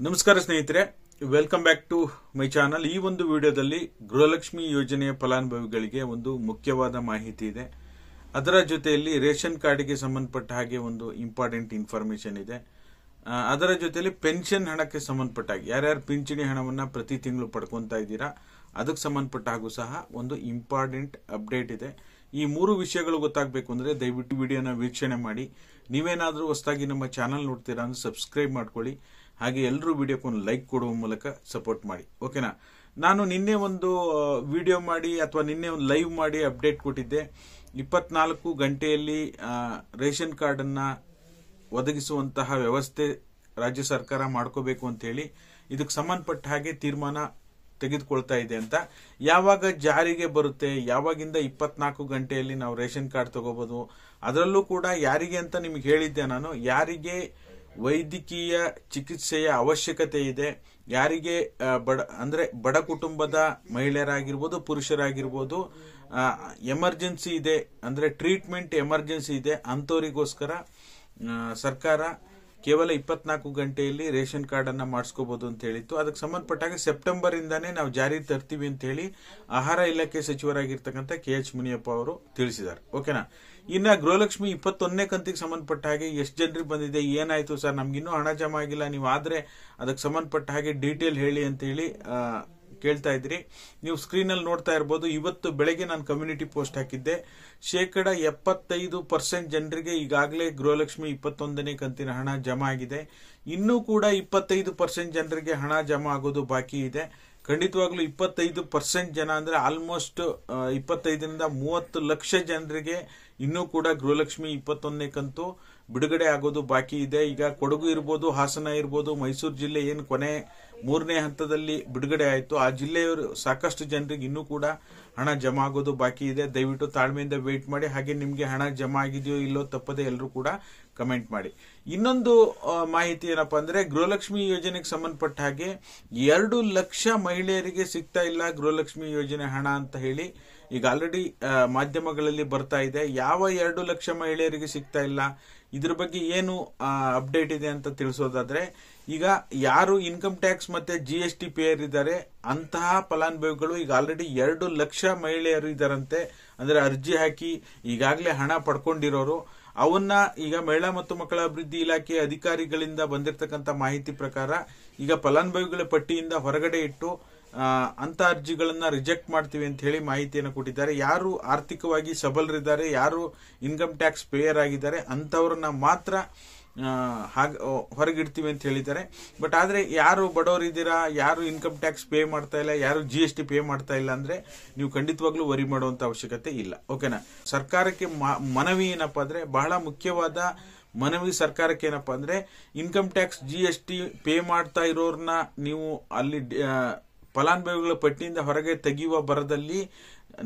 ನಮಸ್ಕಾರ ಸ್ನೇಹಿತರೆ, welcome back to my channel. ಈ ಒಂದು ವಿಡಿಯೋದಲ್ಲಿ ಗೃಹಲಕ್ಷ್ಮಿ ಯೋಜನೆಯ ಫಲಾನುಭವಿಗಳಿಗೆ ಒಂದು ಮುಖ್ಯವಾದ ಮಾಹಿತಿ ಇದೆ. ಅದರ ಜೊತೆಯಲ್ಲಿ ರೇಷನ್ ಕಾರ್ಡ್ಗೆ ಸಂಬಂಧಪಟ್ಟ ಹಾಗೆ ಒಂದು ಇಂಪಾರ್ಟೆಂಟ್ ಇನ್ಫಾರ್ಮೇಶನ್ ಇದೆ. ಅದರ ಜೊತೆಯಲ್ಲಿ ಪೆನ್ಷನ್ ಹಣಕ್ಕೆ ಸಂಬಂಧಪಟ್ಟ ಹಾಗೆ ಯಾರ್ಯಾರು ಪಿಂಚಣಿ ಹಣವನ್ನ ಪ್ರತಿ ತಿಂಗಳು ಪಡ್ಕೊಂತಾ ಇದ್ದೀರಾ ಅದಕ್ಕೆ ಸಂಬಂಧಪಟ್ಟ ಹಾಗೂ ಸಹ ಒಂದು ಇಂಪಾರ್ಟೆಂಟ್ ಅಪ್ಡೇಟ್ ಇದೆ. ಈ ಮೂರು ವಿಷಯಗಳು ಗೊತ್ತಾಗಬೇಕು ಅಂದ್ರೆ ದಯವಿಟ್ಟು ವಿಡಿಯೋನ ವೀಕ್ಷಣೆ ಮಾಡಿ. ನೀವೇನಾದ್ರೂ ಹೊಸದಾಗಿ ನಮ್ಮ ಚಾನಲ್ ನೋಡ್ತೀರಾ ಅಂದ್ರೆ ಸಬ್ಸ್ಕ್ರೈಬ್ ಮಾಡ್ಕೊಳ್ಳಿ. ಹಾಗೆ ಎಲ್ಲರೂ ವಿಡಿಯೋಕ್ಕೊಂದು ಲೈಕ್ ಕೊಡುವ ಮೂಲಕ ಸಪೋರ್ಟ್ ಮಾಡಿ. ಓಕೆನಾ? ನಾನು ನಿನ್ನೆ ಒಂದು ವಿಡಿಯೋ ಮಾಡಿ ಅಥವಾ ನಿನ್ನೆ ಒಂದು ಲೈವ್ ಮಾಡಿ ಅಪ್ಡೇಟ್ ಕೊಟ್ಟಿದ್ದೆ. 24 ಗಂಟೆಯಲ್ಲಿ ರೇಷನ್ ಕಾರ್ಡ್ ಅನ್ನ ಒದಗಿಸುವಂತಹ ವ್ಯವಸ್ಥೆ ರಾಜ್ಯ ಸರ್ಕಾರ ಮಾಡ್ಕೋಬೇಕು ಅಂತ ಹೇಳಿ ಇದಕ್ಕೆ ಸಂಬಂಧಪಟ್ಟ ಹಾಗೆ ತೀರ್ಮಾನ ತೆಗೆದುಕೊಳ್ತಾ ಇದೆ ಅಂತ. ಯಾವಾಗ ಜಾರಿಗೆ ಬರುತ್ತೆ, ಯಾವಾಗಿಂದ 24 ಗಂಟೆಯಲ್ಲಿ ನಾವು ರೇಷನ್ ಕಾರ್ಡ್ ತಗೋಬಹುದು, ಅದರಲ್ಲೂ ಕೂಡ ಯಾರಿಗೆ ಅಂತ ನಿಮ್ಗೆ ಹೇಳಿದ್ದೆ ನಾನು. ಯಾರಿಗೆ ವೈದ್ಯಕೀಯ ಚಿಕಿತ್ಸೆಯ ಅವಶ್ಯಕತೆ ಇದೆ, ಯಾರಿಗೆ ಬಡ ಕುಟುಂಬದ ಮಹಿಳೆಯರಾಗಿರ್ಬೋದು, ಪುರುಷರಾಗಿರ್ಬೋದು, ಎಮರ್ಜೆನ್ಸಿ ಇದೆ ಅಂದ್ರೆ ಟ್ರೀಟ್ಮೆಂಟ್ ಎಮರ್ಜೆನ್ಸಿ ಇದೆ, ಅಂತವರಿಗೋಸ್ಕರ ಸರ್ಕಾರ ಕೇವಲ 24 ಗಂಟೆಯಲ್ಲಿ ರೇಷನ್ ಕಾರ್ಡ್ ಅನ್ನ ಮಾಡಿಸ್ಕೋಬಹುದು ಅಂತ ಹೇಳಿತ್ತು. ಅದಕ್ಕೆ ಸಂಬಂಧಪಟ್ಟಾಗ ಸೆಪ್ಟೆಂಬರ್ ಇಂದಾನೇ ನಾವು ಜಾರಿ ತರ್ತೀವಿ ಅಂತ ಹೇಳಿ ಆಹಾರ ಇಲಾಖೆ ಸಚಿವರಾಗಿರ್ತಕ್ಕಂಥ KH ಮುನಿಯಪ್ಪ ಅವರು ತಿಳಿಸಿದ್ದಾರೆ. ಓಕೆನಾ? ಇನ್ನ ಗೃಹಲಕ್ಷ್ಮಿ 21ನೇ ಕಂತಿಗೆ ಸಂಬಂಧಪಟ್ಟ ಹಾಗೆ ಎಷ್ಟು ಜನರಿಗೆ ಬಂದಿದೆ, ಏನಾಯ್ತು ಸರ್, ನಮ್ಗಿನ್ನೂ ಹಣ ಜಮಾ ಆಗಿಲ್ಲ, ನೀವು ಆದ್ರೆ ಅದಕ್ಕೆ ಸಂಬಂಧಪಟ್ಟ ಹಾಗೆ ಡೀಟೇಲ್ ಹೇಳಿ ಅಂತ ಹೇಳಿ ಕೇಳ್ತಾ ಇದ್ರಿ. ನೀವು ಸ್ಕ್ರೀನ್ ಅಲ್ಲಿ ನೋಡ್ತಾ ಇರಬಹುದು. ಇವತ್ತು ಬೆಳಗ್ಗೆ ನಾನು ಕಮ್ಯುನಿಟಿ ಪೋಸ್ಟ್ ಹಾಕಿದ್ದೆ. 75% ಜನರಿಗೆ ಈಗಾಗಲೇ ಗೃಹಲಕ್ಷ್ಮಿ 21ನೇ ಕಂತಿನ ಹಣ ಜಮಾ ಆಗಿದೆ. ಇನ್ನೂ ಕೂಡ 25% ಜನರಿಗೆ ಹಣ ಜಮಾ ಆಗೋದು ಬಾಕಿ ಇದೆ. ಖಂಡಿತವಾಗ್ಲೂ 25% ಜನ ಅಂದ್ರೆ ಆಲ್ಮೋಸ್ಟ್ 25ರಿಂದ 30 ಲಕ್ಷ ಜನರಿಗೆ ಇನ್ನೂ ಕೂಡ ಗೃಹಲಕ್ಷ್ಮಿ 21ನೇ ಕಂತು ಬಿಡುಗಡೆ ಆಗೋದು ಬಾಕಿ ಇದೆ. ಈಗ ಕೊಡಗು ಇರ್ಬೋದು, ಹಾಸನ ಇರ್ಬೋದು, ಮೈಸೂರು ಜಿಲ್ಲೆ ಏನು ಕೊನೆ 3ನೇ ಹಂತದಲ್ಲಿ ಬಿಡುಗಡೆ ಆಯಿತು, ಆ ಜಿಲ್ಲೆಯವರು ಸಾಕಷ್ಟು ಜನರಿಗೆ ಇನ್ನೂ ಕೂಡ ಹಣ ಜಮಾ ಆಗೋದು ಬಾಕಿ ಇದೆ. ದಯವಿಟ್ಟು ತಾಳ್ಮೆಯಿಂದ ವೇಟ್ ಮಾಡಿ. ಹಾಗೆ ನಿಮ್ಗೆ ಹಣ ಜಮಾ ಆಗಿದೆಯೋ ಇಲ್ಲೋ ತಪ್ಪದೆ ಎಲ್ಲರೂ ಕೂಡ ಕಮೆಂಟ್ ಮಾಡಿ. ಇನ್ನೊಂದು ಮಾಹಿತಿ ಏನಪ್ಪಾ ಅಂದ್ರೆ, ಗೃಹಲಕ್ಷ್ಮಿ ಯೋಜನೆಗೆ ಸಂಬಂಧಪಟ್ಟ ಹಾಗೆ 2 ಲಕ್ಷ ಮಹಿಳೆಯರಿಗೆ ಸಿಗ್ತಾ ಇಲ್ಲ ಗೃಹಲಕ್ಷ್ಮಿ ಯೋಜನೆ ಹಣ ಅಂತ ಹೇಳಿ ಈಗ ಆಲ್ರೆಡಿ ಮಾಧ್ಯಮಗಳಲ್ಲಿ ಬರ್ತಾ ಇದೆ. ಯಾವ 2 ಲಕ್ಷ ಮಹಿಳೆಯರಿಗೆ ಸಿಗ್ತಾ ಇಲ್ಲ, ಇದ್ರ ಬಗ್ಗೆ ಏನು ಅಪ್ಡೇಟ್ ಇದೆ ಅಂತ ತಿಳಿಸೋದಾದ್ರೆ, ಈಗ ಯಾರು ಇನ್ಕಮ್ ಟ್ಯಾಕ್ಸ್ ಮತ್ತೆ GST ಪೇಯರ್ ಇದ್ದಾರೆ ಅಂತಹ ಫಲಾನುಭವಿಗಳು ಈಗ ಆಲ್ರೆಡಿ 2 ಲಕ್ಷ ಮಹಿಳೆಯರು ಇದ್ದಾರಂತೆ. ಅಂದ್ರೆ ಅರ್ಜಿ ಹಾಕಿ ಈಗಾಗಲೇ ಹಣ ಪಡ್ಕೊಂಡಿರೋರು. ಅವನ್ನ ಈಗ ಮಹಿಳಾ ಮತ್ತು ಮಕ್ಕಳ ಅಭಿವೃದ್ಧಿ ಇಲಾಖೆ ಅಧಿಕಾರಿಗಳಿಂದ ಬಂದಿರತಕ್ಕಂತ ಮಾಹಿತಿ ಪ್ರಕಾರ ಈಗ ಫಲಾನುಭವಿಗಳ ಪಟ್ಟಿಯಿಂದ ಹೊರಗಡೆ ಇಟ್ಟು ಅಂತ ಅರ್ಜಿಗಳನ್ನ ರಿಜೆಕ್ಟ್ ಮಾಡ್ತೀವಿ ಅಂತ ಹೇಳಿ ಮಾಹಿತಿಯನ್ನು ಕೊಟ್ಟಿದ್ದಾರೆ. ಯಾರು ಆರ್ಥಿಕವಾಗಿ ಸಬಲರಿದ್ದಾರೆ, ಯಾರು ಇನ್ಕಮ್ ಟ್ಯಾಕ್ಸ್ ಪೇಯರ್ ಆಗಿದ್ದಾರೆ ಅಂತವ್ರನ್ನ ಮಾತ್ರ ಹೊರಗಿಡ್ತೀವಿ ಅಂತ ಹೇಳಿದ್ದಾರೆ. ಬಟ್ ಆದ್ರೆ ಯಾರು ಬಡವರಿದ್ದೀರಾ, ಯಾರು ಇನ್ಕಮ್ ಟ್ಯಾಕ್ಸ್ ಪೇ ಮಾಡ್ತಾ ಇಲ್ಲ, ಯಾರು GST ಪೇ ಮಾಡ್ತಾ ಇಲ್ಲ ಅಂದ್ರೆ ನೀವು ಖಂಡಿತವಾಗ್ಲೂ ವರಿ ಮಾಡುವಂತ ಅವಶ್ಯಕತೆ ಇಲ್ಲ. ಓಕೆನಾ? ಸರ್ಕಾರಕ್ಕೆ ಮನವಿ ಏನಪ್ಪಾ ಅಂದ್ರೆ, ಬಹಳ ಮುಖ್ಯವಾದ ಮನವಿ ಸರ್ಕಾರಕ್ಕೆ ಏನಪ್ಪಾ ಅಂದ್ರೆ, ಇನ್ಕಮ್ ಟ್ಯಾಕ್ಸ್ GST ಪೇ ಮಾಡ್ತಾ ಇರೋರ್ನ ನೀವು ಅಲ್ಲಿ ಫಲಾನುಭವಿಗಳ ಪಟ್ಟಿಯಿಂದ ಹೊರಗೆ ತೆಗೆಯುವ ಬರದಲ್ಲಿ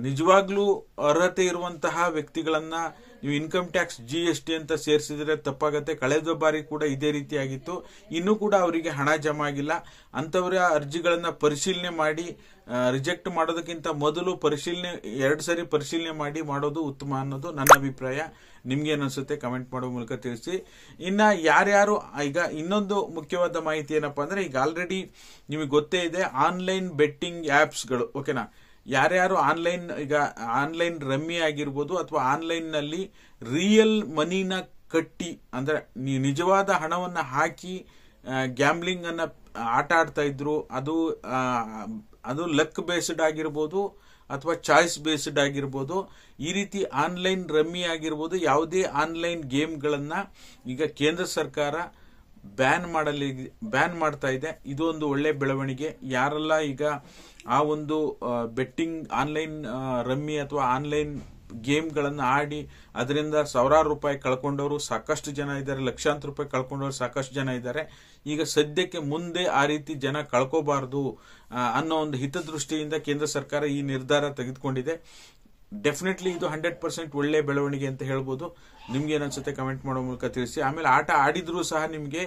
ನಿಜವಾಗ್ಲೂ ಅರ್ಹತೆ ಇರುವಂತಹ ವ್ಯಕ್ತಿಗಳನ್ನ ನೀವು ಇನ್ಕಮ್ ಟ್ಯಾಕ್ಸ್ GST ಅಂತ ಸೇರಿಸಿದ್ರೆ ತಪ್ಪಾಗತ್ತೆ. ಕಳೆದ ಬಾರಿ ಕೂಡ ಇದೇ ರೀತಿ ಆಗಿತ್ತು. ಇನ್ನೂ ಕೂಡ ಅವರಿಗೆ ಹಣ ಜಮಾ ಆಗಿಲ್ಲ. ಅಂತವರ ಅರ್ಜಿಗಳನ್ನ ಪರಿಶೀಲನೆ ಮಾಡಿ ರಿಜೆಕ್ಟ್ ಮಾಡೋದಕ್ಕಿಂತ ಮೊದಲು 2 ಸರಿ ಪರಿಶೀಲನೆ ಮಾಡಿ ಮಾಡೋದು ಉತ್ತಮ ಅನ್ನೋದು ನನ್ನ ಅಭಿಪ್ರಾಯ. ನಿಮ್ಗೆ ಅನ್ಸುತ್ತೆ ಕಮೆಂಟ್ ಮಾಡೋ ಮೂಲಕ ತಿಳಿಸಿ. ಇನ್ನ ಯಾರ್ಯಾರು ಈಗ ಇನ್ನೊಂದು ಮುಖ್ಯವಾದ ಮಾಹಿತಿ ಏನಪ್ಪಾ ಅಂದ್ರೆ, ಈಗ ಆಲ್ರೆಡಿ ನಿಮಗೆ ಗೊತ್ತೇ ಇದೆ ಆನ್ಲೈನ್ ಬೆಟ್ಟಿಂಗ್ ಆಪ್ಸ್ ಗಳು. ಓಕೆನಾ? ಯಾರ್ಯಾರು ಆನ್ಲೈನ್ ರಮ್ಮಿ ಆಗಿರ್ಬೋದು ಅಥವಾ ಆನ್ಲೈನ್ ನಲ್ಲಿ ರಿಯಲ್ ಮನಿನ ಕಟ್ಟಿ ಅಂದ್ರೆ ನಿಜವಾದ ಹಣವನ್ನ ಹಾಕಿ ಗ್ಯಾಮ್ಲಿಂಗ್ ಅನ್ನ ಆಟ ಆಡ್ತಾ ಇದ್ರು, ಅದು ಲಕ್ ಬೇಸ್ಡ್ ಆಗಿರ್ಬೋದು ಅಥವಾ ಚಾಯ್ಸ್ ಬೇಸ್ಡ್ ಆಗಿರ್ಬೋದು. ಈ ರೀತಿ ಆನ್ಲೈನ್ ರಮ್ಮಿ ಆಗಿರ್ಬೋದು, ಯಾವುದೇ ಆನ್ಲೈನ್ ಗೇಮ್ಗಳನ್ನ ಈಗ ಕೇಂದ್ರ ಸರ್ಕಾರ ಬ್ಯಾನ್ ಮಾಡ್ತಾ ಇದೆ. ಇದು ಒಂದು ಒಳ್ಳೆ ಬೆಳವಣಿಗೆ. ಯಾರೆಲ್ಲ ಈಗ ಆ ಒಂದು ಬೆಟ್ಟಿಂಗ್ ಆನ್ಲೈನ್ ರಮ್ಮಿ ಅಥವಾ ಆನ್ಲೈನ್ ಗೇಮ್ಗಳನ್ನ ಆಡಿ ಅದರಿಂದ ಸಾವಿರಾರು ರೂಪಾಯಿ ಕಳ್ಕೊಂಡವರು ಸಾಕಷ್ಟು ಜನ ಇದ್ದಾರೆ, ಲಕ್ಷಾಂತರ ರೂಪಾಯಿ ಕಳ್ಕೊಂಡವರು ಸಾಕಷ್ಟು ಜನ ಇದ್ದಾರೆ. ಈಗ ಸದ್ಯಕ್ಕೆ ಮುಂದೆ ಆ ರೀತಿ ಜನ ಕಳ್ಕೋಬಾರದು ಅನ್ನೋ ಒಂದು ಹಿತದೃಷ್ಟಿಯಿಂದ ಕೇಂದ್ರ ಸರ್ಕಾರ ಈ ನಿರ್ಧಾರ ತೆಗೆದುಕೊಂಡಿದೆ. ಡೆಫಿನೆಟ್ಲಿ ಇದು 100% ಒಳ್ಳೆ ಬೆಳವಣಿಗೆ ಅಂತ ಹೇಳ್ಬೋದು. ನಿಮ್ಗೆ ಏನನ್ಸುತ್ತೆ ಕಮೆಂಟ್ ಮಾಡೋ ಮೂಲಕ ತಿಳಿಸಿ. ಆಮೇಲೆ ಆಟ ಆಡಿದ್ರೂ ಸಹ ನಿಮ್ಗೆ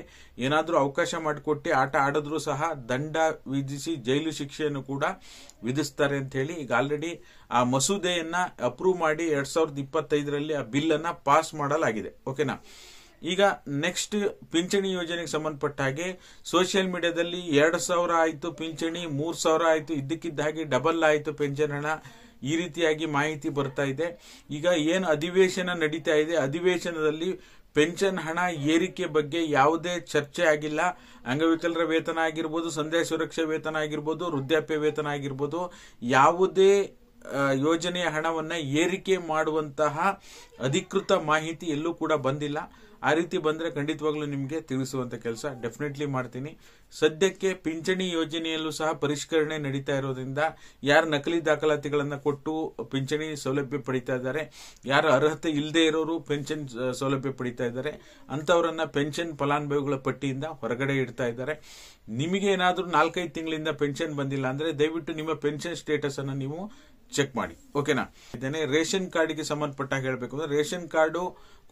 ಏನಾದ್ರೂ ಅವಕಾಶ ಮಾಡಿಕೊಟ್ಟು ಆಟ ಆಡಿದ್ರೂ ಸಹ ದಂಡ ವಿಧಿಸಿ ಜೈಲು ಶಿಕ್ಷೆಯನ್ನು ಕೂಡ ವಿಧಿಸ್ತಾರೆ ಅಂತ ಹೇಳಿ ಈಗ ಆಲ್ರೆಡಿ ಆ ಮಸೂದೆಯನ್ನ ಅಪ್ರೂವ್ ಮಾಡಿ 2025ರಲ್ಲಿ ಆ ಬಿಲ್ ಅನ್ನ ಪಾಸ್ ಮಾಡಲಾಗಿದೆ. ಓಕೆನಾ? ಈಗ ನೆಕ್ಸ್ಟ್ ಪಿಂಚಣಿ ಯೋಜನೆಗೆ ಸಂಬಂಧಪಟ್ಟ ಹಾಗೆ ಸೋಷಿಯಲ್ ಮೀಡಿಯಾದಲ್ಲಿ 2,000 ಆಯ್ತು ಪಿಂಚಣಿ, 3,000 ಆಯ್ತು, ಇದ್ದಕ್ಕಿದ್ದ ಹಾಗೆ ಡಬಲ್ ಆಯ್ತು ಪೆನ್ಷನ್ ಹಣ, ಈ ರೀತಿಯಾಗಿ ಮಾಹಿತಿ ಬರ್ತಾ ಇದೆ. ಈಗ ಏನು ಅಧಿವೇಶನ ನಡೀತಾ ಇದೆ, ಅಧಿವೇಶನದಲ್ಲಿ ಪೆನ್ಷನ್ ಹಣ ಏರಿಕೆ ಬಗ್ಗೆ ಯಾವುದೇ ಚರ್ಚೆ ಆಗಿಲ್ಲ. ಅಂಗವಿಕಲರ ವೇತನ ಆಗಿರ್ಬೋದು, ಸಂಧ್ಯಾ ಸುರಕ್ಷಾ ವೇತನ ಆಗಿರ್ಬೋದು, ವೃದ್ಧಾಪ್ಯ ವೇತನ ಆಗಿರ್ಬೋದು, ಯಾವುದೇ ಯೋಜನೆಯ ಹಣವನ್ನ ಏರಿಕೆ ಮಾಡುವಂತಹ ಅಧಿಕೃತ ಮಾಹಿತಿ ಎಲ್ಲೂ ಕೂಡ ಬಂದಿಲ್ಲ. ಆ ರೀತಿ ಬಂದ್ರೆ ಖಂಡಿತವಾಗ್ಲೂ ನಿಮಗೆ ತಿಳಿಸುವಂತ ಕೆಲಸ ಡೆಫಿನೆಟ್ಲಿ ಮಾಡ್ತೀನಿ. ಸದ್ಯಕ್ಕೆ ಪಿಂಚಣಿ ಯೋಜನೆಯಲ್ಲೂ ಸಹ ಪರಿಷ್ಕರಣೆ ನಡೀತಾ ಇರೋದ್ರಿಂದ ಯಾರು ನಕಲಿ ದಾಖಲಾತಿಗಳನ್ನ ಕೊಟ್ಟು ಪಿಂಚಣಿ ಸೌಲಭ್ಯ ಪಡಿತಾ ಇದ್ದಾರೆ, ಯಾರು ಅರ್ಹತೆ ಇಲ್ಲದೆ ಇರೋರು ಪೆನ್ಷನ್ ಸೌಲಭ್ಯ ಪಡಿತಾ ಇದ್ದಾರೆ, ಅಂತವರನ್ನ ಪೆನ್ಷನ್ ಫಲಾನುಭವಿಗಳ ಪಟ್ಟಿಯಿಂದ ಹೊರಗಡೆ ಇಡ್ತಾ ಇದ್ದಾರೆ. ನಿಮಗೆ ಏನಾದ್ರೂ 4-5 ತಿಂಗಳಿಂದ ಪೆನ್ಷನ್ ಬಂದಿಲ್ಲ ಅಂದ್ರೆ ದಯವಿಟ್ಟು ನಿಮ್ಮ ಪೆನ್ಷನ್ ಸ್ಟೇಟಸ್ ಅನ್ನ ನೀವು ಚೆಕ್ ಮಾಡಿ. ಓಕೆನಾ? ಇದೇನೆ ರೇಷನ್ ಕಾರ್ಡ್ಗೆ ಸಂಬಂಧಪಟ್ಟ ಹೇಳಬೇಕು ಅಂದ್ರೆ ರೇಷನ್ ಕಾರ್ಡು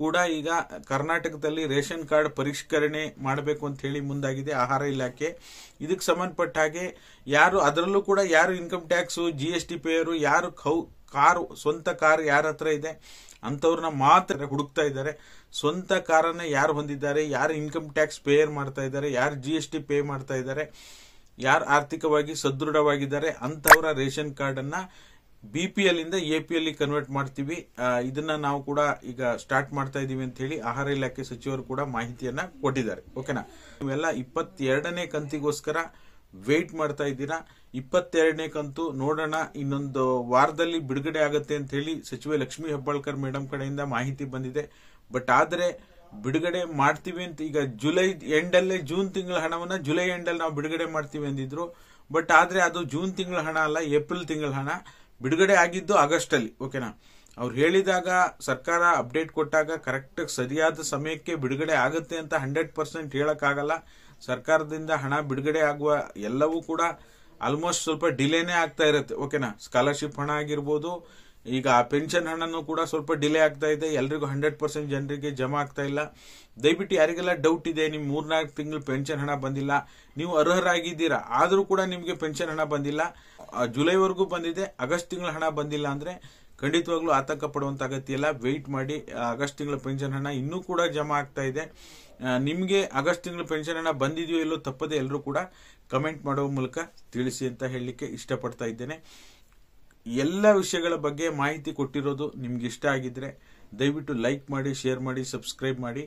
ಕೂಡ ಈಗ ಕರ್ನಾಟಕದಲ್ಲಿ ರೇಷನ್ ಕಾರ್ಡ್ ಪರಿಷ್ಕರಣೆ ಮಾಡಬೇಕು ಅಂತ ಹೇಳಿ ಮುಂದಾಗಿದೆ ಆಹಾರ ಇಲಾಖೆ. ಇದಕ್ಕೆ ಸಂಬಂಧಪಟ್ಟ ಹಾಗೆ ಯಾರು ಅದರಲ್ಲೂ ಕೂಡ ಯಾರು ಇನ್ಕಮ್ ಟ್ಯಾಕ್ಸ್, GST ಪೇಯರು, ಯಾರು ಕಾರು ಸ್ವಂತ ಕಾರ್ ಯಾರ ಹತ್ರ ಇದೆ ಅಂತವ್ರನ್ನ ಮಾತ್ರ ಹುಡುಕ್ತಾ ಇದ್ದಾರೆ. ಸ್ವಂತ ಕಾರನ್ನ ಯಾರು ಹೊಂದಿದ್ದಾರೆ, ಯಾರು ಇನ್ಕಮ್ ಟ್ಯಾಕ್ಸ್ ಪೇಯರ್ ಮಾಡ್ತಾ ಇದ್ದಾರೆ, ಯಾರು GST ಪೇ ಮಾಡ್ತಾ ಇದ್ದಾರೆ, ಯಾರು ಆರ್ಥಿಕವಾಗಿ ಸದೃಢವಾಗಿದ್ದಾರೆ ಅಂತವರ ರೇಷನ್ ಕಾರ್ಡ್ ಅನ್ನ BPL ಇಂದ APL ಕನ್ವರ್ಟ್ ಮಾಡ್ತೀವಿ. ಇದನ್ನ ನಾವು ಕೂಡ ಈಗ ಸ್ಟಾರ್ಟ್ ಮಾಡ್ತಾ ಇದೀವಿ ಅಂತ ಹೇಳಿ ಆಹಾರ ಇಲಾಖೆ ಸಚಿವರು ಕೂಡ ಮಾಹಿತಿಯನ್ನ ಕೊಟ್ಟಿದ್ದಾರೆ. ಓಕೆನಾ? ನೀವೆಲ್ಲ 22ನೇ ಕಂತಿಗೋಸ್ಕರ ವೇಟ್ ಮಾಡ್ತಾ ಇದ್ದೀರಾ. 22ನೇ ಕಂತು ನೋಡೋಣ, ಇನ್ನೊಂದು ವಾರದಲ್ಲಿ ಬಿಡುಗಡೆ ಆಗುತ್ತೆ ಅಂತ ಹೇಳಿ ಸಚಿವೆ ಲಕ್ಷ್ಮೀ ಹೆಬ್ಬಾಳ್ಕರ್ ಮೇಡಮ್ ಕಡೆಯಿಂದ ಮಾಹಿತಿ ಬಂದಿದೆ. ಬಟ್ ಆದ್ರೆ ಬಿಡುಗಡೆ ಮಾಡ್ತೀವಿ ಅಂತ ಈಗ ಜುಲೈ ಎಂಡಲ್ಲೇ, ಜೂನ್ ತಿಂಗಳ ಹಣವನ್ನ ಜುಲೈ ಎಂಡಲ್ಲಿ ನಾವು ಬಿಡುಗಡೆ ಮಾಡ್ತೀವಿ ಅಂದಿದ್ರು. ಬಟ್ ಆದ್ರೆ ಅದು ಜೂನ್ ತಿಂಗಳ ಹಣ ಅಲ್ಲ, ಏಪ್ರಿಲ್ ತಿಂಗಳ ಹಣ. ಬಿಡುಗಡೆ ಆಗಿದ್ದು ಆಗಸ್ಟ್ ಅಲ್ಲಿ. ಓಕೆನಾ? ಅವ್ರು ಹೇಳಿದಾಗ, ಸರ್ಕಾರ ಅಪ್ಡೇಟ್ ಕೊಟ್ಟಾಗ ಕರೆಕ್ಟ್ ಸರಿಯಾದ ಸಮಯಕ್ಕೆ ಬಿಡುಗಡೆ ಆಗುತ್ತೆ ಅಂತ 100% ಹೇಳಕ್ಕಾಗಲ್ಲ. ಸರ್ಕಾರದಿಂದ ಹಣ ಬಿಡುಗಡೆ ಆಗುವ ಎಲ್ಲವೂ ಕೂಡ ಆಲ್ಮೋಸ್ಟ್ ಸ್ವಲ್ಪ ಡಿಲೇನೇ ಆಗ್ತಾ ಇರುತ್ತೆ. ಓಕೆನಾ? ಸ್ಕಾಲರ್ಶಿಪ್ ಹಣ ಆಗಿರ್ಬೋದು, ಈಗ ಪೆನ್ಷನ್ ಹಣನೂ ಕೂಡ ಸ್ವಲ್ಪ ಡಿಲೇ ಆಗ್ತಾ ಇದೆ. ಎಲ್ರಿಗೂ 100% ಜನರಿಗೆ ಜಮಾ ಆಗ್ತಾ ಇಲ್ಲ. ದಯವಿಟ್ಟು ಯಾರಿಗೆಲ್ಲ ಡೌಟ್ ಇದೆ, ನಿಮ್ 3-4 ತಿಂಗಳು ಪೆನ್ಷನ್ ಹಣ ಬಂದಿಲ್ಲ, ನೀವು ಅರ್ಹರಾಗಿದ್ದೀರಾ ಆದ್ರೂ ಕೂಡ ನಿಮ್ಗೆ ಪೆನ್ಷನ್ ಹಣ ಬಂದಿಲ್ಲ, ಜುಲೈವರೆಗೂ ಬಂದಿದೆ, ಆಗಸ್ಟ್ ತಿಂಗಳ ಹಣ ಬಂದಿಲ್ಲ ಅಂದ್ರೆ ಖಂಡಿತವಾಗ್ಲೂ ಆತಂಕ ಪಡುವಂತ ಅಗತ್ಯ ಇಲ್ಲ. ವೆಯ್ಟ್ ಮಾಡಿ. ಆಗಸ್ಟ್ ತಿಂಗಳ ಪೆನ್ಷನ್ ಹಣ ಇನ್ನೂ ಕೂಡ ಜಮಾ ಆಗ್ತಾ ಇದೆ. ನಿಮ್ಗೆ ಆಗಸ್ಟ್ ತಿಂಗಳ ಪೆನ್ಷನ್ ಹಣ ಬಂದಿದೆಯೋ ಇಲ್ಲೋ ತಪ್ಪದೆ ಎಲ್ಲರೂ ಕೂಡ ಕಮೆಂಟ್ ಮಾಡುವ ಮೂಲಕ ತಿಳಿಸಿ ಅಂತ ಹೇಳಲಿಕ್ಕೆ ಇಷ್ಟಪಡ್ತಾ ಇದ್ದೇನೆ. ಎಲ್ಲ ವಿಷಯಗಳ ಬಗ್ಗೆ ಮಾಹಿತಿ ಕೊಟ್ಟಿರೋದು ನಿಮ್ಗೆ ಇಷ್ಟ ಆಗಿದ್ರೆ ದಯವಿಟ್ಟು ಲೈಕ್ ಮಾಡಿ, ಶೇರ್ ಮಾಡಿ, ಸಬ್ಸ್ಕ್ರೈಬ್ ಮಾಡಿ.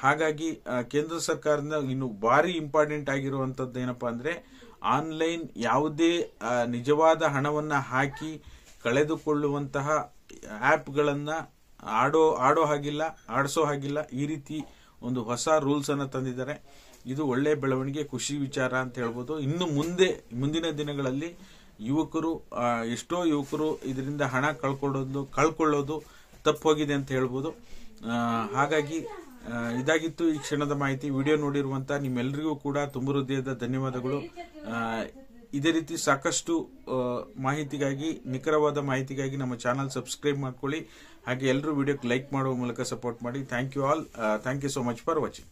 ಹಾಗಾಗಿ ಕೇಂದ್ರ ಸರ್ಕಾರದಿಂದ ಇನ್ನು ಭಾರಿ ಇಂಪಾರ್ಟೆಂಟ್ ಆಗಿರುವಂತದ್ದು ಏನಪ್ಪಾ ಅಂದ್ರೆ, ಆನ್ಲೈನ್ ಯಾವುದೇ ನಿಜವಾದ ಹಣವನ್ನ ಹಾಕಿ ಕಳೆದುಕೊಳ್ಳುವಂತಹ ಆಪ್ಗಳನ್ನ ಆಡೋ ಹಾಗಿಲ್ಲ, ಆಡಿಸೋ ಹಾಗಿಲ್ಲ. ಈ ರೀತಿ ಒಂದು ಹೊಸ ರೂಲ್ಸ್ ಅನ್ನ ತಂದಿದ್ದಾರೆ. ಇದು ಒಳ್ಳೆ ಬೆಳವಣಿಗೆ, ಖುಷಿ ವಿಚಾರ ಅಂತ ಹೇಳ್ಬೋದು. ಇನ್ನು ಮುಂದಿನ ದಿನಗಳಲ್ಲಿ ಎಷ್ಟೋ ಯುವಕರು ಇದರಿಂದ ಹಣ ಕಳ್ಕೊಳ್ಳೋದು ತಪ್ಪೋಗಿದೆ ಅಂತ ಹೇಳ್ಬೋದು. ಹಾಗಾಗಿ ಇದಾಗಿತ್ತು ಈ ಕ್ಷಣದ ಮಾಹಿತಿ. ವಿಡಿಯೋ ನೋಡಿರುವಂತ ನಿಮ್ಮೆಲ್ಲರಿಗೂ ಕೂಡ ತುಂಬ ಹೃದಯದ ಧನ್ಯವಾದಗಳು. ಇದೇ ರೀತಿ ಸಾಕಷ್ಟು ಮಾಹಿತಿಗಾಗಿ, ನಿಖರವಾದ ಮಾಹಿತಿಗಾಗಿ ನಮ್ಮ ಚಾನಲ್ ಸಬ್ಸ್ಕ್ರೈಬ್ ಮಾಡ್ಕೊಳ್ಳಿ. ಹಾಗೆ ಎಲ್ಲರೂ ವಿಡಿಯೋಕ್ಕೆ ಲೈಕ್ ಮಾಡುವ ಮೂಲಕ ಸಪೋರ್ಟ್ ಮಾಡಿ. Thank you all. Thank you so much for watching.